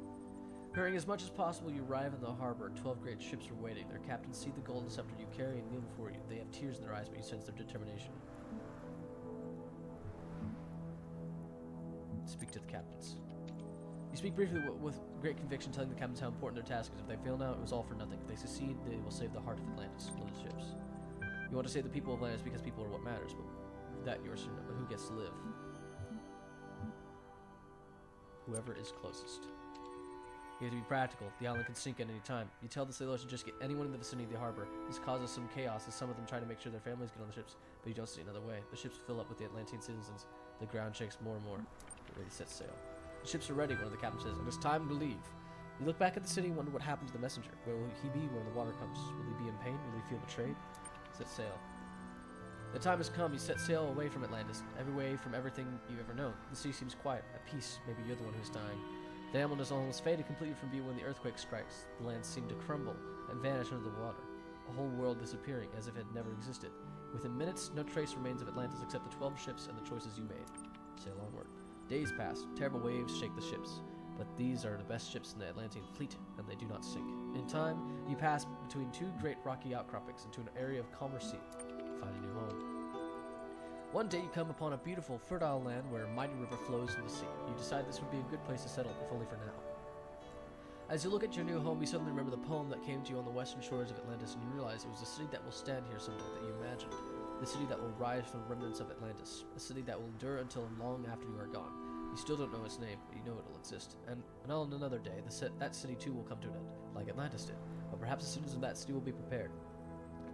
Hurrying as much as possible, you arrive in the harbor. 12 great ships are waiting. Their captains see the golden scepter you carry and kneel before you. They have tears in their eyes, but you sense their determination. Speak to the captains. You speak briefly with great conviction, telling the captains how important their task is. If they fail now, it was all for nothing. If they succeed, they will save the heart of Atlantis, load the ships. You want to save the people of Atlantis because people are what matters, but that you are certain of. But who gets to live? Whoever is closest. You have to be practical. The island can sink at any time. You tell the sailors to just get anyone in the vicinity of the harbor. This causes some chaos as some of them try to make sure their families get on the ships, but you don't see another way. The ships fill up with the Atlantean citizens. The ground shakes more and more. Get ready to set sail. The ships are ready, one of the captains says, and it's time to leave. You look back at the city and wonder what happened to the messenger. Where will he be when the water comes? Will he be in pain? Will he feel betrayed? Set sail. The time has come. You set sail away from Atlantis, away from everything you've ever known. The sea seems quiet, at peace. Maybe you're the one who's dying. The island has almost faded completely from view when the earthquake strikes. The land seemed to crumble and vanish under the water. A whole world disappearing as if it had never existed. Within minutes, no trace remains of Atlantis except the 12 ships and the choices you made. Sail onward. Days pass. Terrible waves shake the ships. But these are the best ships in the Atlantean fleet, and they do not sink. In time, you pass between two great rocky outcroppings into an area of calmer sea. Find a new home. One day you come upon a beautiful, fertile land where a mighty river flows into the sea. You decide this would be a good place to settle, if only for now. As you look at your new home, you suddenly remember the poem that came to you on the western shores of Atlantis, and you realize it was the city that will stand here someday that you imagined. The city that will rise from the remnants of Atlantis. A city that will endure until long after you are gone. You still don't know its name, but you know it will exist. And on another day, that city too will come to an end, like Atlantis did. But perhaps the citizens of that city will be prepared.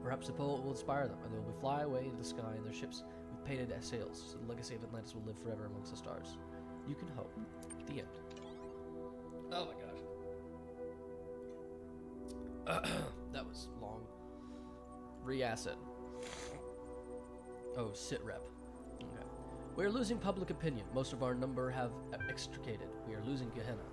Perhaps the poet will inspire them, and they will fly away into the sky in their ships with painted sails, so the legacy of Atlantis will live forever amongst the stars. You can hope. The end. Oh my gosh. That was long. Re-asset. Oh, sit rep. Okay. We are losing public opinion. Most of our number have extricated. We are losing Gehenna.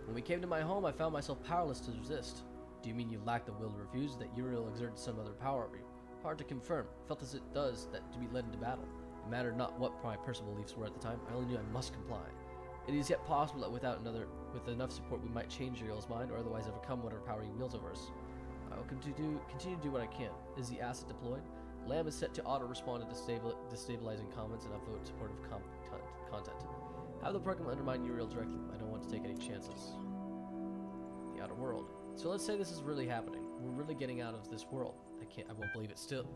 When we came to my home, I found myself powerless to resist. Do you mean you lack the will to refuse, that Uriel exerted some other power over you? Hard to confirm. Felt as it does that to be led into battle. It mattered not what my personal beliefs were at the time. I only knew I must comply. It is yet possible that with enough support, we might change Uriel's mind, or otherwise overcome whatever power he wields over us. I will continue to do what I can. Is the asset deployed? Lamb is set to auto-respond to destabilizing comments and upvote supportive content. Have the program undermine Uriel directly. I don't want to take any chances. The outer world. So let's say this is really happening. We're really getting out of this world. I won't believe it still.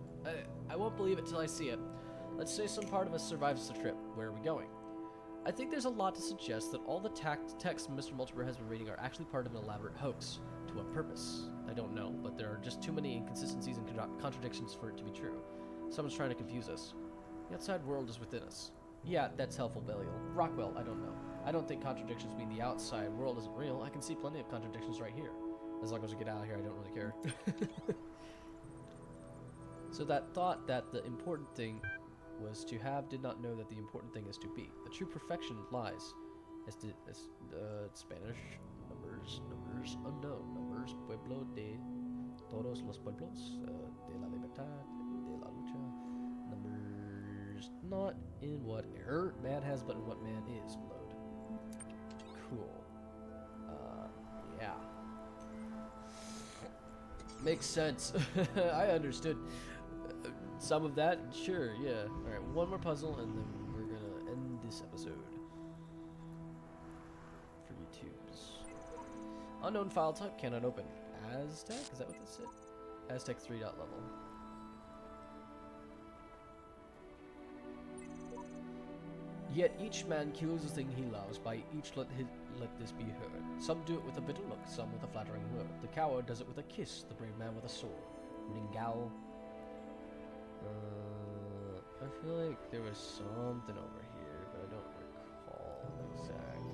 I won't believe it till I see it. Let's say some part of us survives the trip. Where are we going? I think there's a lot to suggest that all the texts Mr. Multiver has been reading are actually part of an elaborate hoax. To what purpose? I don't know, but there are just too many inconsistencies and contradictions for it to be true. Someone's trying to confuse us. The outside world is within us. Yeah, that's helpful, Belial. Rockwell, I don't know. I don't think contradictions mean the outside world isn't real. I can see plenty of contradictions right here. As long as we get out of here, I don't really care. So that thought that the important thing was to have did not know that the important thing is to be. The true perfection lies, Spanish, numbers, unknown, numbers, pueblo de todos los pueblos, de la libertad, de la lucha, numbers, not in what man has, but in what man is, load. Cool. Yeah. Makes sense. I understood. Some of that, sure, yeah. Alright, one more puzzle and then we're gonna end this episode. For YouTubes. Unknown file type cannot open. Aztec? Is that what this said? Aztec 3 dot level. Yet each man kills the thing he loves, by each let this be heard. Some do it with a bitter look, some with a flattering word. The coward does it with a kiss, the brave man with a sword. Ringao. I feel like there was something over here, but I don't recall exactly.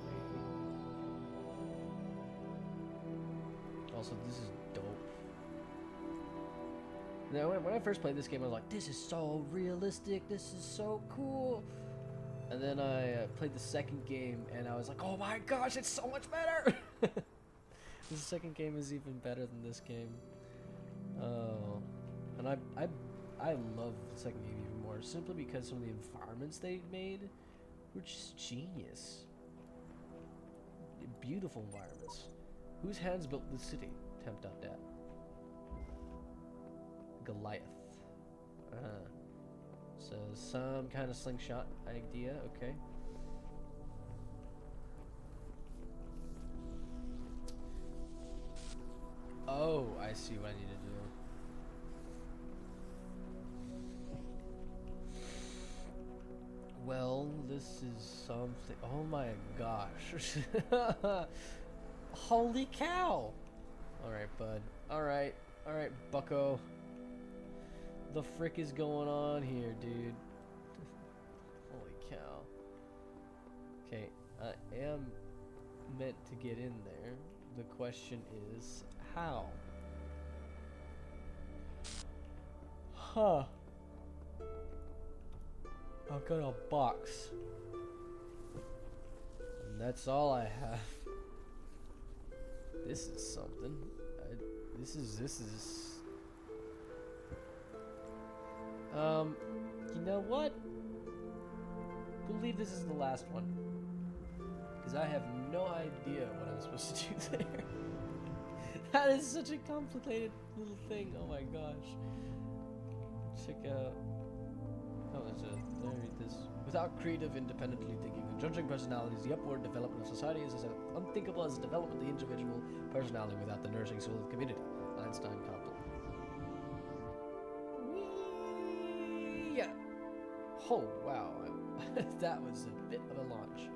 Also, this is dope. Now, when I first played this game, I was like, this is so realistic, this is so cool. And then I played the second game, and I was like, oh my gosh, it's so much better! The second game is even better than this game. Oh. And I love the second game even more, simply because some of the environments they made were just genius. Beautiful environments. Whose hands built this city? Temp.dat. Goliath. So some kind of slingshot idea, okay. Oh, I see what I need to do. Well, this is something. Oh my gosh. Holy cow. Alright, bud. Alright, bucko. The frick is going on here, dude? Holy cow. Okay, I am meant to get in there. The question is, how? Huh. I've got a box. And that's all I have. This is something. This is. You know what? Believe this is the last one. Because I have no idea what I'm supposed to do there. That is such a complicated little thing. Oh my gosh. Check out. Oh, there's a. Let me read this. Without creative, independently thinking and judging personalities, the upward development of society is as unthinkable as the development of the individual personality without the nourishing soul of the community. Einstein Compton. Yeah. Oh wow, that was a bit of a launch.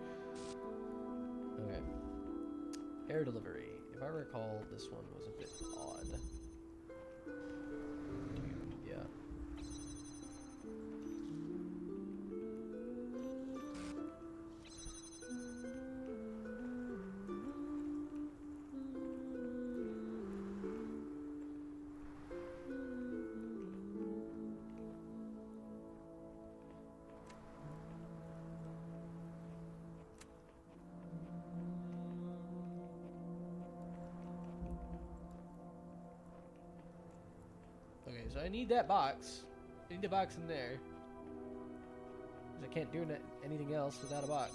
Okay. Air delivery. If I recall, this one was a bit odd. Yeah. Okay, so I need that box. I need the box in there. 'Cause I can't do anything else without a box.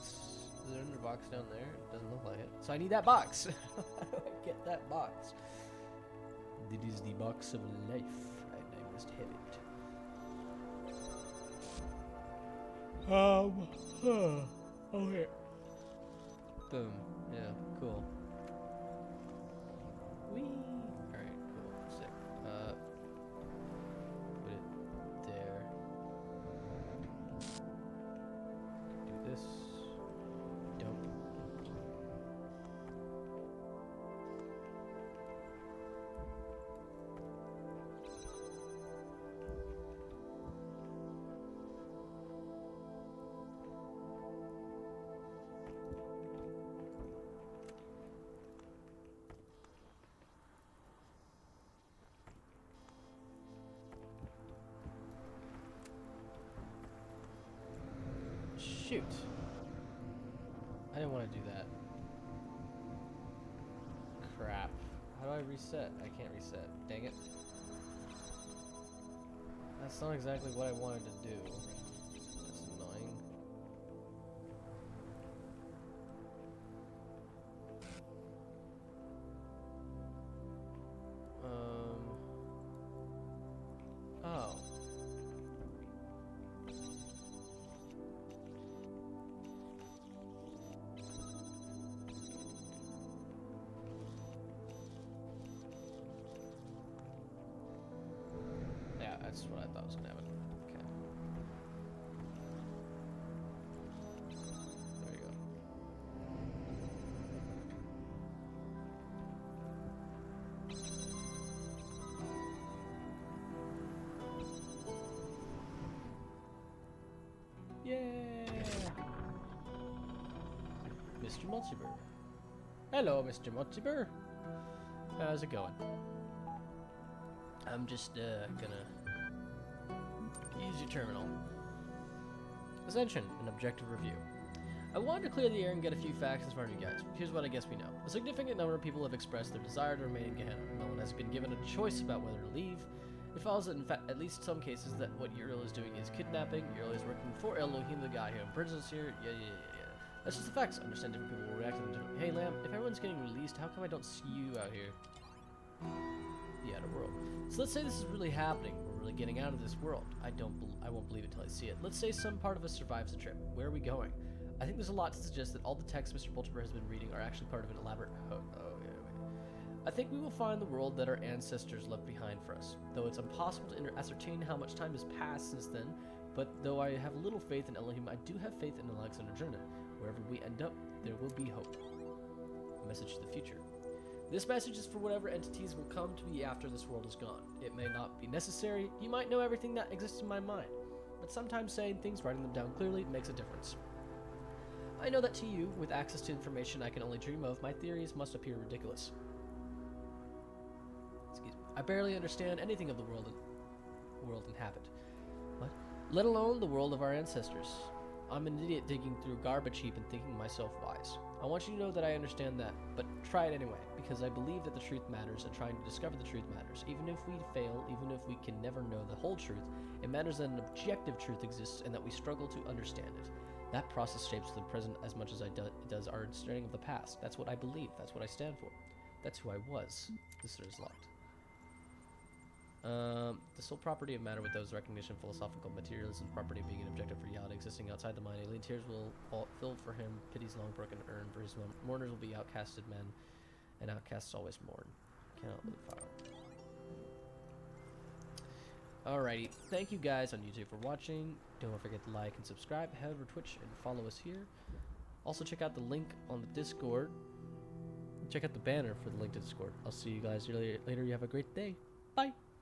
Is there another box down there? It doesn't look like it. So I need that box. How do I get that box? It is the box of life, and I must have it. Okay. Boom. Yeah, cool. Whee! Alright, cool. Sick. Put it there. Do this. Dump. Shoot. I didn't want to do that. Crap. How do I reset? I can't reset. Dang it. That's not exactly what I wanted to do. That's annoying. Oh. Yeah, that's what I thought was gonna happen. Okay. There you go. Yeah! Mr. Multiver. Hello, Mr. Multiver. How's it going? I'm just gonna use your terminal. Ascension, an objective review. I wanted to clear the air and get a few facts in front of you guys. Here's what I guess we know. A significant number of people have expressed their desire to remain in Gehenna. No one has been given a choice about whether to leave. It follows that in fact, at least some cases, that what Uriel is doing is kidnapping. Uriel is working for Elohim, the guy who imprisons us here. Yeah. That's just the facts. I understand different people will react to them differently. Hey, Lamb, if everyone's getting released, how come I don't see you out here? The outer world. So let's say this is really happening. We're really getting out of this world. I won't believe it till I see it. Let's say some part of us survives the trip. Where are we going? I think there's a lot to suggest that all the texts Mr. Boltiver has been reading are actually part of an elaborate I think we will find the world that our ancestors left behind for us. Though it's impossible to ascertain how much time has passed since then, but though I have little faith in Elohim, I do have faith in Alexander Jernan. Wherever we end up, there will be hope. A message to the future. This message is for whatever entities will come to be after this world is gone. It may not be necessary. You might know everything that exists in my mind. But sometimes saying things, writing them down clearly, makes a difference. I know that to you, with access to information I can only dream of, my theories must appear ridiculous. Excuse me. I barely understand anything of the world inhabit. What? Let alone the world of our ancestors. I'm an idiot digging through a garbage heap and thinking myself wise. I want you to know that I understand that, but try it anyway, because I believe that the truth matters and trying to discover the truth matters. Even if we fail, even if we can never know the whole truth, it matters that an objective truth exists and that we struggle to understand it. That process shapes the present as much as it does our understanding of the past. That's what I believe. That's what I stand for. That's who I was. This door is locked. The sole property of matter with those recognition, philosophical materialism, property being an objective for reality existing outside the mind. Alien tears will fill for him, pity's long broken urn for his mourners will be outcasted men, and outcasts always mourn. Cannot loot file. Alrighty, thank you guys on YouTube for watching. Don't forget to like and subscribe, head over to Twitch and follow us here. Also check out the link on the Discord. Check out the banner for the link to Discord. I'll see you guys later. You have a great day. Bye.